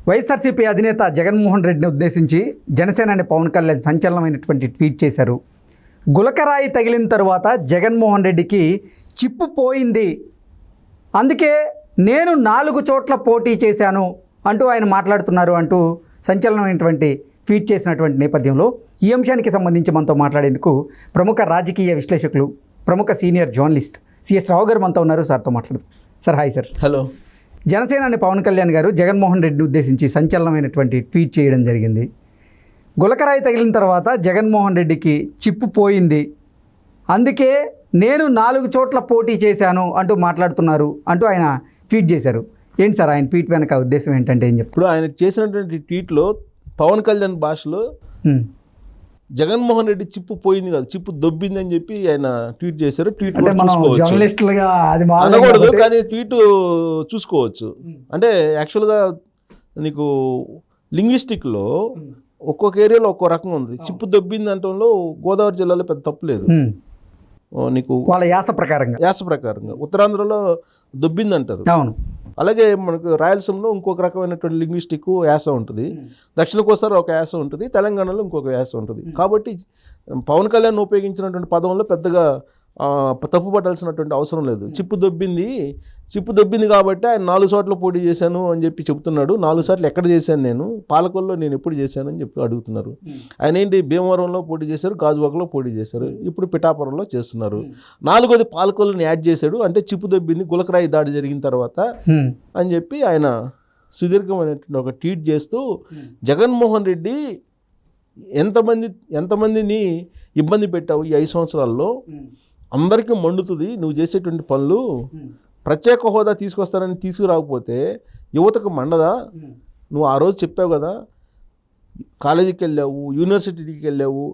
వైఎస్ఆర్సీపీ అధినేత జగన్మోహన్ రెడ్డిని ఉద్దేశించి జనసేనాని పవన్ కళ్యాణ్ సంచలనమైనటువంటి ట్వీట్ చేశారు. గులకరాయి తగిలిన తరువాత జగన్మోహన్ రెడ్డికి చిప్పు పోయింది, అందుకే నేను 4 చోట్ల పోటీ చేశాను అంటూ ఆయన మాట్లాడుతున్నారు అంటూ సంచలనమైనటువంటి ట్వీట్ చేసినటువంటి నేపథ్యంలో ఈ అంశానికి సంబంధించి మనతో మాట్లాడేందుకు ప్రముఖ రాజకీయ విశ్లేషకులు, ప్రముఖ సీనియర్ జర్నలిస్ట్ సిఎస్ రావు గారు మనతో ఉన్నారు. సార్తో మాట్లాడదాం. Sir hi sir. హలో. జనసేనాని పవన్ కళ్యాణ్ గారు జగన్మోహన్ రెడ్డిని ఉద్దేశించి సంచలనమైనటువంటి ట్వీట్ చేయడం జరిగింది. గులకరాయి తగిలిన తర్వాత జగన్మోహన్ రెడ్డికి చిప్పు పోయింది, అందుకే నేను 4 చోట్ల పోటీ చేశాను అంటూ మాట్లాడుతున్నారు అంటూ ఆయన ట్వీట్ చేశారు. ఏంటి సార్ ఆయన ట్వీట్ వెనక ఉద్దేశం ఏంటంటే ఏం చెప్తారు? ఇప్పుడు ఆయన చేసినటువంటి ట్వీట్లో పవన్ కళ్యాణ్ భాషలో జగన్మోహన్ రెడ్డి చిప్పు పోయింది కాదు, చిప్పు దొబ్బింది అని చెప్పి ఆయన ట్వీట్ చేశారు. ట్వీట్ అనకూడదు కానీ ట్వీట్ చూసుకోవచ్చు. అంటే యాక్చువల్గా నీకు లింగ్విస్టిక్లో ఒక్కొక్క ఏరియాలో ఒక్కో రకం ఉంది. చిప్పు దొబ్బింది అంటంలో గోదావరి జిల్లాలో పెద్ద తప్పు లేదు. నీకు వాళ్ళ యాస ప్రకారంగా ఉత్తరాంధ్రలో దొబ్బింది అంటారు. అవును. అలాగే మనకు రాయలసీమలో ఇంకొక రకమైనటువంటి లింగ్విస్టిక్ యాస ఉంటుంది, దక్షిణ కోస్తాలో ఒక యాస ఉంటుంది, తెలంగాణలో ఇంకొక యాస ఉంటుంది. కాబట్టి పవన్ కళ్యాణ్ ఉపయోగించినటువంటి పదంలో పెద్దగా తప్పు పట్టాల్సినటువంటి అవసరం లేదు. చిప్పు దొబ్బింది కాబట్టి ఆయన 4 చోట్ల పోటీ చేశాను అని చెప్పి చెప్తున్నాడు. 4 సార్లు ఎక్కడ చేశాను, నేను పాలకొల్లో నేను ఎప్పుడు చేశాను అని చెప్పి అడుగుతున్నారు. ఆయన ఏంటి భీమవరంలో పోటీ చేశారు, గాజువాకలో పోటీ చేశారు, ఇప్పుడు పిఠాపురంలో చేస్తున్నారు. 4వది పాలకొల్లని యాడ్ చేశాడు. అంటే చిప్పు దొబ్బింది గులకరాయి దాడి జరిగిన తర్వాత అని చెప్పి ఆయన సుదీర్ఘమైనటువంటి ఒక ట్వీట్ చేస్తూ జగన్మోహన్ రెడ్డి ఎంతమందిని ఇబ్బంది పెట్టావు ఈ 5 సంవత్సరాల్లో, అందరికీ మండుతుంది నువ్వు చేసేటువంటి పనులు, ప్రత్యేక హోదా తీసుకొస్తానని తీసుకురాకపోతే యువతకు మండదా, నువ్వు ఆ రోజు చెప్పావు కదా, కాలేజీకి వెళ్ళావు, యూనివర్సిటీకి వెళ్ళావు,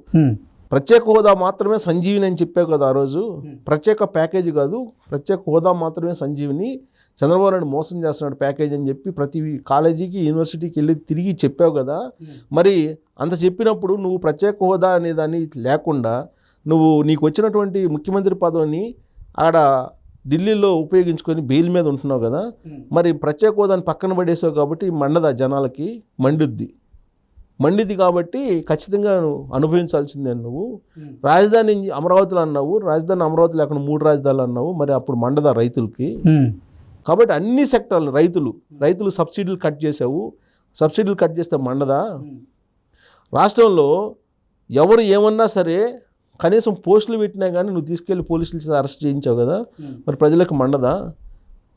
ప్రత్యేక హోదా మాత్రమే సంజీవిని అని చెప్పావు కదా ఆ రోజు, ప్రత్యేక ప్యాకేజీ కాదు ప్రత్యేక హోదా మాత్రమే సంజీవిని, చంద్రబాబు నాయుడు మోసం చేస్తున్నాడు ప్యాకేజ్ అని చెప్పి ప్రతి కాలేజీకి యూనివర్సిటీకి వెళ్ళి తిరిగి చెప్పావు కదా. మరి అంత చెప్పినప్పుడు నువ్వు ప్రత్యేక హోదా అనే దాన్ని లేకుండా నీకు వచ్చినటువంటి ముఖ్యమంత్రి పదవిని ఆడ ఢిల్లీలో ఉపయోగించుకొని బెయిల్ మీద ఉంటున్నావు కదా, మరి ప్రత్యేక హోదాని పక్కన పడేసావు కాబట్టి మండదా, జనాలకి మండిది కాబట్టి ఖచ్చితంగా నువ్వు అనుభవించాల్సిందే. నువ్వు రాజధాని అమరావతిలో అన్నావు, రాజధాని అమరావతి లేకుండా 3 రాజధానులు అన్నావు, మరి అప్పుడు మండదా రైతులకి. కాబట్టి అన్ని సెక్టార్లు రైతులు సబ్సిడీలు కట్ చేసావు, సబ్సిడీలు కట్ చేస్తే మండదా. రాష్ట్రంలో ఎవరు ఏమన్నా సరే కనీసం పోస్టులు పెట్టినా కానీ నువ్వు తీసుకెళ్ళి పోలీసుల చేత అరెస్ట్ చేయించావు కదా, మరి ప్రజలకు మండదా.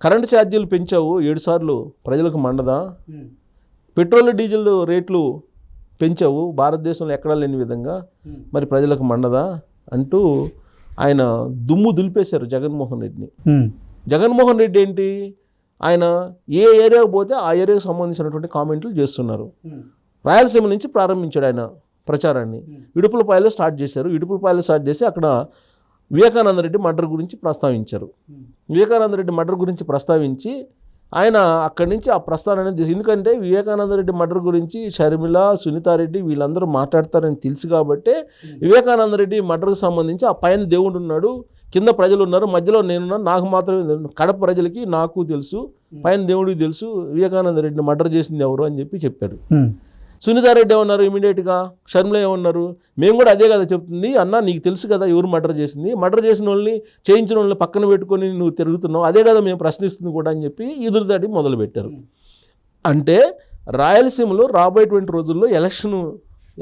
కరెంటు ఛార్జీలు పెంచావు 7 సార్లు, ప్రజలకు మండదా. పెట్రోల్ డీజిల్ రేట్లు పెంచావు భారతదేశంలో ఎక్కడా లేని విధంగా, మరి ప్రజలకు మండదా అంటూ ఆయన దుమ్ము దులిపేశారు జగన్మోహన్ రెడ్డిని. జగన్మోహన్ రెడ్డి ఏంటి, ఆయన ఏ ఏరియాకు పోతే ఆ ఏరియాకు సంబంధించినటువంటి కామెంట్లు చేస్తున్నారు. రాయలసీమ నుంచి ప్రారంభించాడు ఆయన ప్రచారాన్ని. ఇడుపులపాయలో స్టార్ట్ చేసి అక్కడ వివేకానంద రెడ్డి మర్డర్ గురించి ప్రస్తావించారు. వివేకానంద రెడ్డి మర్డర్ గురించి ప్రస్తావించి ఆయన అక్కడి నుంచి ఆ ప్రస్తావన అనేది, ఎందుకంటే వివేకానంద రెడ్డి మర్డర్ గురించి షర్మిల, సునీతారెడ్డి వీళ్ళందరూ మాట్లాడతారని తెలుసు కాబట్టి వివేకానంద రెడ్డి మర్డర్కి సంబంధించి ఆ పైన దేవుడు ఉన్నాడు, కింద ప్రజలు ఉన్నారు, మధ్యలో నేనున్నాను, నాకు మాత్రమే, కడప ప్రజలకి నాకు తెలుసు, పైన దేవుడికి తెలుసు వివేకానంద రెడ్డిని మర్డర్ చేసింది ఎవరు అని చెప్పాడు. సునీతారెడ్డి ఏమన్నారు, ఇమీడియట్గా షర్మిల ఏమన్నారు, మేము కూడా అదే కదా చెప్తుంది, అన్న నీకు తెలుసు కదా ఎవరు మర్డర్ చేసింది, మర్డర్ చేసిన వాళ్ళని చేయించిన వాళ్ళని పక్కన పెట్టుకొని నువ్వు తిరుగుతున్నావు, అదే కదా మేము ప్రశ్నిస్తుంది కూడా అని చెప్పి ఎదురుదాడి మొదలుపెట్టారు. అంటే రాయలసీమలో రాబోయేటువంటి రోజుల్లో ఎలక్షన్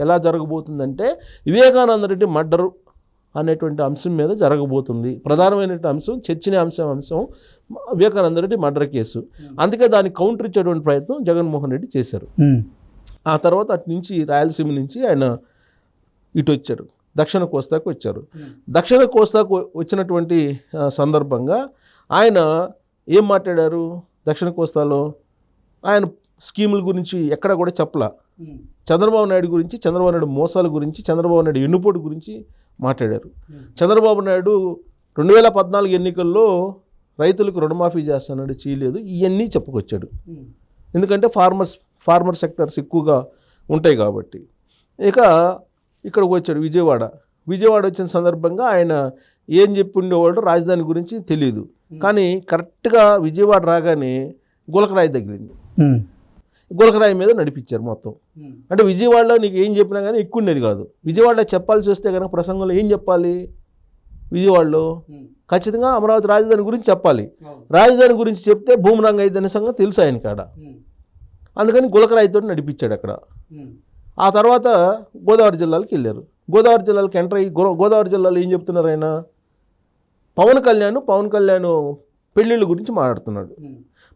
ఎలా జరగబోతుందంటే వివేకానంద రెడ్డి మర్డరు అనేటువంటి అంశం మీద జరగబోతుంది. ప్రధానమైనటువంటి అంశం, చర్చనీయాంశం వివేకానంద రెడ్డి మర్డర్ కేసు. అందుకే దానికి కౌంటర్ ఇచ్చేటువంటి ప్రయత్నం జగన్మోహన్ రెడ్డి చేశారు. ఆ తర్వాత అటు నుంచి రాయలసీమ నుంచి ఆయన ఇటు వచ్చారు, దక్షిణ కోస్తాకు వచ్చారు. దక్షిణ కోస్తాకు వచ్చినటువంటి సందర్భంగా ఆయన ఏం మాట్లాడారు, దక్షిణ కోస్తాలో ఆయన స్కీముల గురించి ఎక్కడ కూడా చెప్పలా. చంద్రబాబు నాయుడు గురించి, చంద్రబాబు నాయుడు మోసాల గురించి, చంద్రబాబు నాయుడు ఎన్నుపోటు గురించి మాట్లాడారు. చంద్రబాబు నాయుడు 2014 ఎన్నికల్లో రైతులకు రుణమాఫీ చేస్తానని చేయలేదు, ఇవన్నీ చెప్పుకొచ్చాడు. ఎందుకంటే ఫార్మర్ సెక్టర్స్ ఎక్కువగా ఉంటాయి కాబట్టి. ఇక్కడికి వచ్చాడు విజయవాడ వచ్చిన సందర్భంగా ఆయన ఏం చెప్పి ఉండేవాళ్ళు రాజధాని గురించి తెలియదు, కానీ కరెక్ట్గా విజయవాడ రాగానే గులకరాయి తగిలింది. గులకరాయి మీద నడిపించారు మొత్తం. అంటే విజయవాడలో నీకు ఏం చెప్పినా కానీ ఎక్కువ ఉండేది కాదు. విజయవాడలో చెప్పాల్సి వస్తే కనుక ప్రసంగంలో ఏం చెప్పాలి? విజయవాడలో ఖచ్చితంగా అమరావతి రాజధాని గురించి చెప్పాలి. రాజధాని గురించి చెప్తే భూమిరంగ అనే సంగతి తెలుసు ఆయన కాడ. అందుకని గులకరాయితో నడిపించాడు అక్కడ. ఆ తర్వాత గోదావరి జిల్లాలకు వెళ్ళారు. గోదావరి జిల్లాలకు ఎంటర్ అయ్యి గోదావరి జిల్లాలో ఏం చెప్తున్నారు ఆయన? పవన్ కళ్యాణ్ పెళ్ళిళ్ళ గురించి మాట్లాడుతున్నాడు.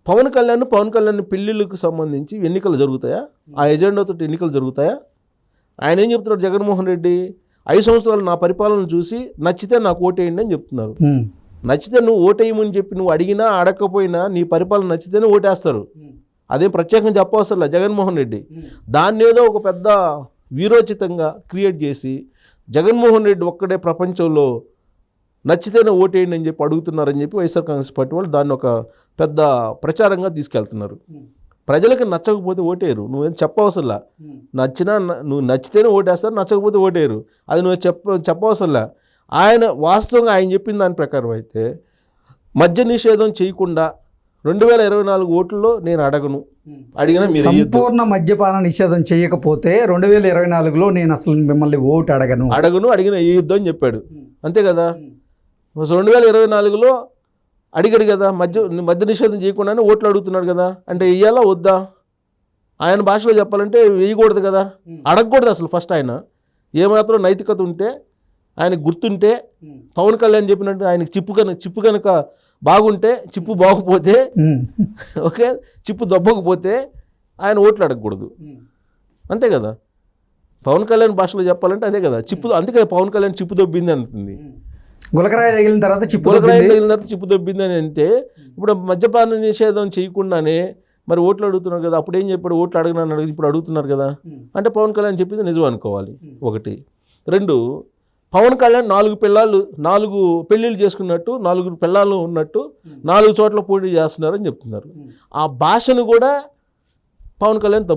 పవన్ కళ్యాణ్ పెళ్ళిళ్ళకు సంబంధించి ఎన్నికలు జరుగుతాయా? ఆ ఎజెండాతో ఎన్నికలు జరుగుతాయా? ఆయన ఏం చెప్తున్నాడు? జగన్మోహన్ రెడ్డి 5 సంవత్సరాలు నా పరిపాలన చూసి నచ్చితే నాకు ఓటేయండి అని చెప్తున్నారు. నచ్చితే నువ్వు ఓటేయమని చెప్పి నువ్వు అడిగినా అడగకపోయినా నీ పరిపాలన నచ్చితేనే ఓటేస్తారు. అదేం ప్రత్యేకంగా చెప్పవసరం జగన్మోహన్ రెడ్డి. దాన్ని ఏదో ఒక పెద్ద వీరోచితంగా క్రియేట్ చేసి జగన్మోహన్ రెడ్డి ఒక్కడే ప్రపంచంలో నచ్చితేనే ఓటేయండి అని చెప్పి అడుగుతున్నారని చెప్పి వైఎస్ఆర్ కాంగ్రెస్ పార్టీ వాళ్ళు దాన్ని ఒక పెద్ద ప్రచారంగా తీసుకెళ్తున్నారు. ప్రజలకు నచ్చకపోతే ఓటేయరు. నువ్వేం చెప్పవసరంలా. నువ్వు నచ్చితేనే ఓటేస్తారు, నచ్చకపోతే ఓటేయరు. అది నువ్వు చెప్పవసరంలా. వాస్తవంగా ఆయన చెప్పిన దాని ప్రకారం అయితే మద్య నిషేధం చేయకుండా 2024 ఓట్లలో నేను అడిగినా మీరు సంపూర్ణ మద్యపాన నిషేధం చేయకపోతే 2024లో నేను అసలు మిమ్మల్ని ఓటు అడిగిన వేయొద్దు అని చెప్పాడు. అంతే కదా. 2024లో అడిగాడు కదా, మద్య నిషేధం చేయకుండానే ఓట్లు అడుగుతున్నాడు కదా. అంటే వెయ్యాలా వద్దా? ఆయన భాషలో చెప్పాలంటే వేయకూడదు కదా, అడగకూడదు అసలు. ఫస్ట్ ఆయన ఏమాత్రం నైతికత ఉంటే, ఆయనకు గుర్తుంటే, పవన్ కళ్యాణ్ చెప్పినట్టు ఆయనకి చిప్పు కనుక బాగుంటే, చిప్పు బాగుపోతే, ఓకే, చిప్పు దొబ్బకపోతే ఆయన ఓట్లు అడగకూడదు. అంతే కదా. పవన్ కళ్యాణ్ భాషలో చెప్పాలంటే అదే కదా, అందుకే పవన్ కళ్యాణ్ చిప్పు దొబ్బింది అంటుంది. గులకరాయి తగిలిన తర్వాత చిప్పు దొబ్బింది అని అంటే, ఇప్పుడు మద్యపాన నిషేధం చేయకుండానే మరి ఓట్లు అడుగుతున్నారు కదా. అప్పుడు ఏం చెప్పాడు? ఓట్లు అడగనని ఇప్పుడు అడుగుతున్నారు కదా. అంటే పవన్ కళ్యాణ్ చెప్పింది నిజం అనుకోవాలి. 1. 2, పవన్ కళ్యాణ్ 4 పెళ్ళిళ్ళు చేసుకున్నట్టు, 4 పిల్లలు ఉన్నట్టు 4 చోట్ల పోటీ చేస్తున్నారని చెప్తున్నారు. ఆ భాషను కూడా పవన్ కళ్యాణ్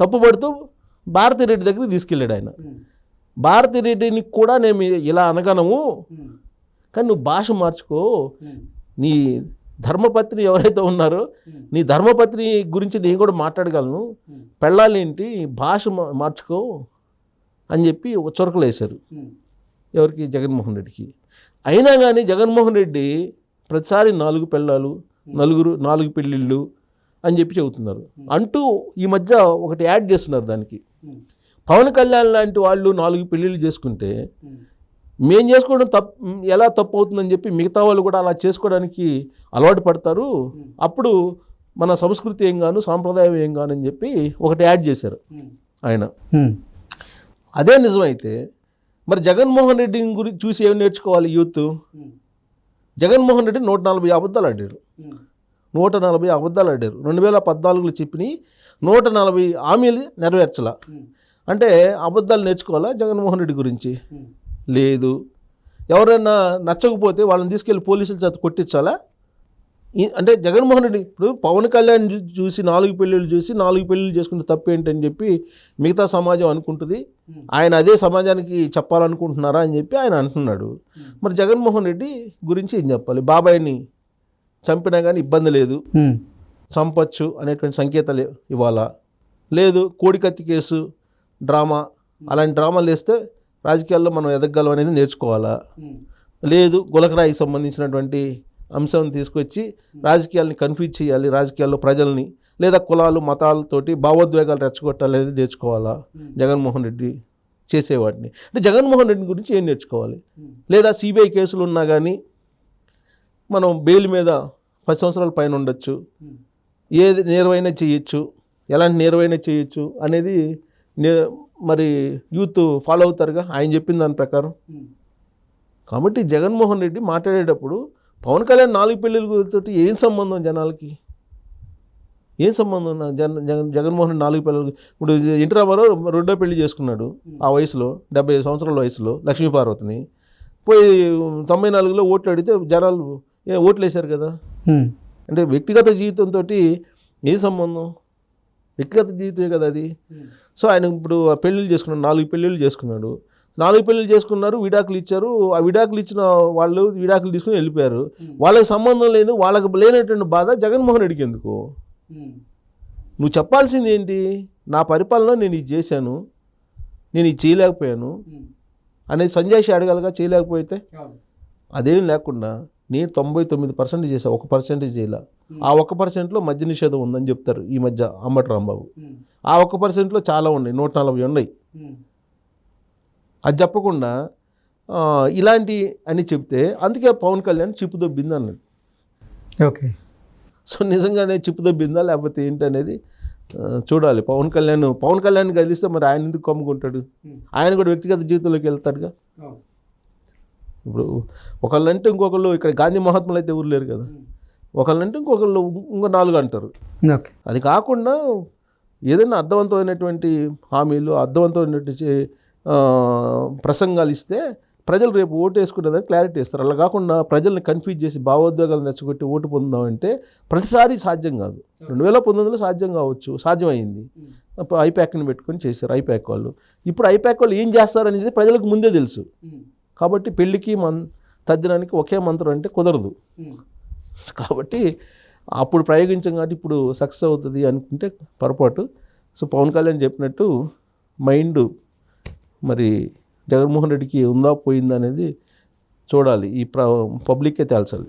తప్పుపడుతూ భారతిరెడ్డి దగ్గరికి తీసుకెళ్ళాడు ఆయన. భారతిరెడ్డిని కూడా నేను ఇలా అనగనము, కానీ నువ్వు భాష మార్చుకో. నీ ధర్మపత్ని ఎవరైతే ఉన్నారో, నీ ధర్మపత్ని గురించి నేను కూడా మాట్లాడగలను. పెళ్ళాలేంటి, భాష మార్చుకో అని చెప్పి చొరకలు వేశారు. ఎవరికి? జగన్మోహన్ రెడ్డికి. అయినా కానీ జగన్మోహన్ రెడ్డి ప్రతిసారి 4 పెళ్ళాలు, 4 పెళ్ళిళ్ళు అని చెప్పి చెబుతున్నారు. అంటూ ఈ మధ్య ఒకటి యాడ్ చేస్తున్నారు దానికి. పవన్ కళ్యాణ్ లాంటి వాళ్ళు 4 పెళ్ళిళ్ళు చేసుకుంటే మేము చేసుకోవడం ఎలా తప్పు అవుతుందని చెప్పి మిగతా వాళ్ళు కూడా అలా చేసుకోవడానికి అలవాటు పడతారు. అప్పుడు మన సంస్కృతి ఏం గాను, సాంప్రదాయం ఏం గాను అని చెప్పి ఒకటి యాడ్ చేశారు ఆయన. అదే నిజమైతే మరి జగన్మోహన్ రెడ్డిని గురించి చూసి ఏం నేర్చుకోవాలి యూత్? జగన్మోహన్ రెడ్డి 140 అబద్ధాలు ఆడారు. 140 అబద్ధాలు ఆడారు. 2014లో చెప్పిన 140 హామీలు నెరవేర్చలా. అంటే అబద్ధాలు నేర్చుకోవాలా జగన్మోహన్ రెడ్డి గురించి? లేదు. ఎవరైనా నచ్చకపోతే వాళ్ళని తీసుకెళ్ళి పోలీసుల చేత కొట్టించాలా? అంటే జగన్మోహన్ రెడ్డి ఇప్పుడు పవన్ కళ్యాణ్ చూసి 4 పెళ్ళిళ్ళు చూసి 4 పెళ్ళిళ్ళు చేసుకుంటే తప్పేంటని చెప్పి మిగతా సమాజం అనుకుంటుంది. ఆయన అదే సమాజానికి చెప్పాలనుకుంటున్నారా అని చెప్పి ఆయన అంటున్నాడు. మరి జగన్మోహన్ రెడ్డి గురించి ఏం చెప్పాలి? బాబాయిని చంపినా కానీ ఇబ్బంది లేదు, చంపచ్చు అనేటువంటి సంకేతాలు ఇవ్వాలా? లేదు కోడికత్తి కేసు డ్రామా, అలాంటి డ్రామాలు వేస్తే రాజకీయాల్లో మనం ఎదగలం అనేది నేర్చుకోవాలా? లేదు గులకరాయికి సంబంధించినటువంటి అంశం తీసుకొచ్చి రాజకీయాలని కన్ఫ్యూజ్ చేయాలి, రాజకీయాల్లో ప్రజల్ని లేదా కులాలు మతాలతోటి భావోద్వేగాలు రెచ్చగొట్టాలి అనేది నేర్చుకోవాలా జగన్మోహన్ రెడ్డి చేసేవాడిని? అంటే జగన్మోహన్ రెడ్డి గురించి ఏం నేర్చుకోవాలి? లేదా సిబిఐ కేసులు ఉన్నా కానీ మనం బెయిల్ మీద 10 సంవత్సరాల పైన ఉండొచ్చు, ఏది నేరవైనా చేయొచ్చు, ఎలాంటి నేరవైనా చేయొచ్చు అనేది మరి యూత్ ఫాలో అవుతారుగా ఆయన చెప్పిన దాని ప్రకారం. కాబట్టి జగన్మోహన్ రెడ్డి మాట్లాడేటప్పుడు పవన్ కళ్యాణ్ 4 పెళ్ళిళ్ళతో ఏం సంబంధం జనాలకి? ఏం సంబంధం? జగన్మోహన్ రెడ్డి 4 పెళ్ళిళ్ళు. ఇప్పుడు ఎన్టీ రామారావు 2వ పెళ్లి చేసుకున్నాడు ఆ వయసులో, 75 సంవత్సరాల వయసులో లక్ష్మీపార్వతిని. పోయి 94లో ఓట్లు అడిగితే జనాలు ఓట్లు వేశారు కదా. అంటే వ్యక్తిగత జీవితంతో ఏ సంబంధం? వ్యక్తిగత జీవితమే కదా అది. సో ఆయన ఇప్పుడు పెళ్ళిళ్ళు చేసుకున్నాడు, 4 పెళ్ళిళ్ళు చేసుకున్నాడు. 4 పెళ్ళిళ్ళు చేసుకున్నారు, విడాకులు ఇచ్చారు. ఆ విడాకులు ఇచ్చిన వాళ్ళు విడాకులు తీసుకుని వెళ్ళిపోయారు. వాళ్ళకి సంబంధం లేదు, వాళ్ళకి లేనటువంటి బాధ జగన్మోహన్ రెడ్డికి ఎందుకు? నువ్వు చెప్పాల్సింది ఏంటి? నా పరిపాలన నేను ఇది చేశాను, నేను ఇది చేయలేకపోయాను అనేది సంజయ్ అడగలగా. చేయలేకపోతే అదేం లేకుండా నేను 99% చేశా, 1% చేయలే. ఆ 1%లో మద్య నిషేధం ఉందని చెప్తారు ఈ మధ్య అంబటి రాంబాబు. ఆ 1%లో చాలా ఉన్నాయి, 140 ఉన్నాయి. అది చెప్పకుండా ఇలాంటి అని చెప్తే అందుకే పవన్ కళ్యాణ్ చిప్పు దొబ్బింది అన్నాడు. ఓకే. సో నిజంగానే చిప్పు దొబ్బిందా లేకపోతే ఏంటి అనేది చూడాలి. పవన్ కళ్యాణ్ గెలిస్తే మరి ఆయన ఎందుకు కమ్ముకుంటాడు? ఆయన కూడా వ్యక్తిగత జీవితంలోకి వెళ్తాడుగా. ఇప్పుడు ఒకళ్ళంటే ఇంకొకళ్ళు, ఇక్కడ గాంధీ మహాత్ములు అయితే ఎవరు లేరు కదా, ఒకళ్ళంటే ఇంకొకళ్ళు ఇంకో 4 అంటారు. ఓకే. అది కాకుండా ఏదైనా అర్థవంతమైనటువంటి హామీలు, అర్థవంతమైనటువంటి ప్రసంగాలు ఇస్తే ప్రజలు రేపు ఓటు వేసుకునేదాన్ని క్లారిటీ ఇస్తారు. అలా కాకుండా ప్రజల్ని కన్ఫ్యూజ్ చేసి భావోద్వేగాలు రెచ్చగొట్టి ఓటు పొందామంటే ప్రతిసారి సాధ్యం కాదు. 2019లో సాధ్యం కావచ్చు, సాధ్యమైంది. ఐప్యాక్ని పెట్టుకొని చేశారు ఐప్యాక్ వాళ్ళు. ఇప్పుడు ఐప్యాక్ వాళ్ళు ఏం చేస్తారనేది ప్రజలకు ముందే తెలుసు. కాబట్టి పెళ్ళికి తద్దినానికి ఒకే మంత్రం అంటే కుదరదు. కాబట్టి అప్పుడు ప్రయోగించాం కాబట్టి ఇప్పుడు సక్సెస్ అవుతుంది అనుకుంటే పొరపాటు. సో పవన్ కళ్యాణ్ చెప్పినట్టు మైండ్ మరి జగన్మోహన్ రెడ్డికి ఉందా పోయిందా అనేది చూడాలి, ఈ పబ్లిక్కే తేల్చాలి.